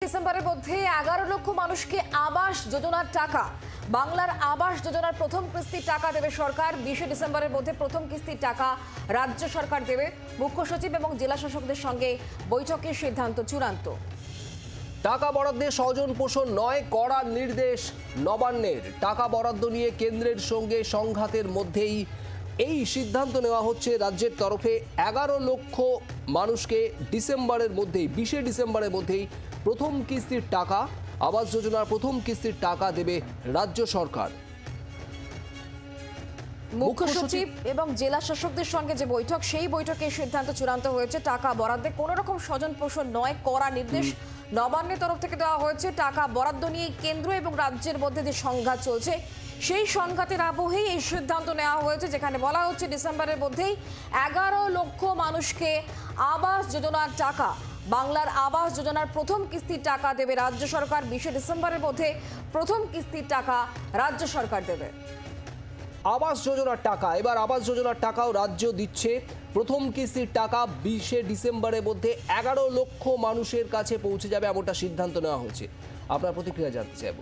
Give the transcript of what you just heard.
ডিসেম্বরের মধ্যে 11 লক্ষ মানুষকে আবাস যোজনার টাকা, বাংলার আবাস যোজনার প্রথম কিস্তির টাকা দেবে সরকার। 20 ডিসেম্বরের মধ্যে প্রথম কিস্তির টাকা রাজ্য সরকার দেবে। মুখ্য সচিব এবং জেলা শাসকদের সঙ্গে বৈঠকে সিদ্ধান্ত চূড়ান্ত। টাকা বরাদ্দে স্বজন পোষণ নয়, কড়া নির্দেশ নবান্নের। টাকা বরাদ্দ নিয়ে কেন্দ্রের সঙ্গে সংঘাতের মধ্যেই এই সিদ্ধান্ত নেওয়া হচ্ছে রাজ্যের তরফে। 11 লক্ষ মানুষকে ডিসেম্বরের মধ্যেই 20 ডিসেম্বরের মধ্যেই প্রথম কিস্তির টাকা, আবাস যোজনার প্রথম কিস্তির টাকা দেবে রাজ্য সরকার। মুখ্য সচিব এবং জেলা শাসকদের সঙ্গে যে বৈঠক, সেই বৈঠকে সিদ্ধান্ত চূড়ান্ত হয়েছে। টাকা বরাদ্দে কোনো রকম স্বজন পোষণ নয়, কড়া নির্দেশ নবান্নের তরফ থেকে দেওয়া হয়েছে। টাকা বরাদ্দ নিয়ে কেন্দ্র এবং রাজ্যের মধ্যে যে সংঘাত চলছে, সেই সংঘাতের আবহেই এই সিদ্ধান্ত নেওয়া হয়েছে, যেখানে বলা হচ্ছে ডিসেম্বরের মধ্যেই 11 লক্ষ মানুষকে আবাস যোজনার টাকা, বাংলার আবাস যোজনার প্রথম কিস্তির টাকা দেবে রাজ্য সরকার। 20 ডিসেম্বরের মধ্যে প্রথম কিস্তির টাকা রাজ্য সরকার দেবে। আবাস যোজনার টাকা, এবার আবাস যোজনার টাকাও রাজ্য দিচ্ছে। প্রথম কিস্তির টাকা 20 ডিসেম্বরের মধ্যে 11 লক্ষ মানুষের কাছে পৌঁছে যাবে, এমনটা সিদ্ধান্ত নেওয়া হয়েছে। আপনার প্রতিক্রিয়া জানতে চাইব।